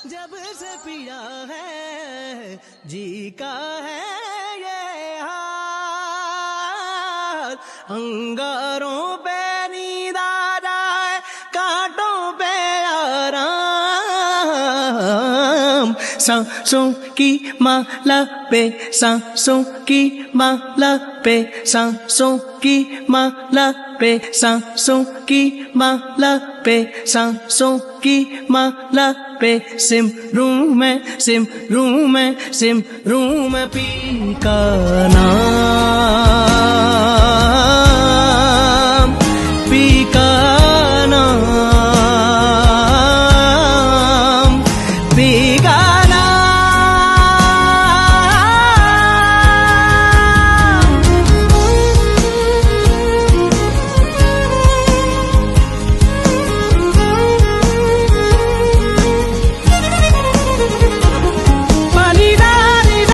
जब से पिया है जी का है ये हाल, अंगारों पे नींद आ जाए, कांटों पे आराम, सांसों की माला पे, सांसों की माला पे, सांसों की माला पे, सांसों की माला पे, सांसों की माला पे, सिमरू में सिमरू में सिमरू में पी का नाम।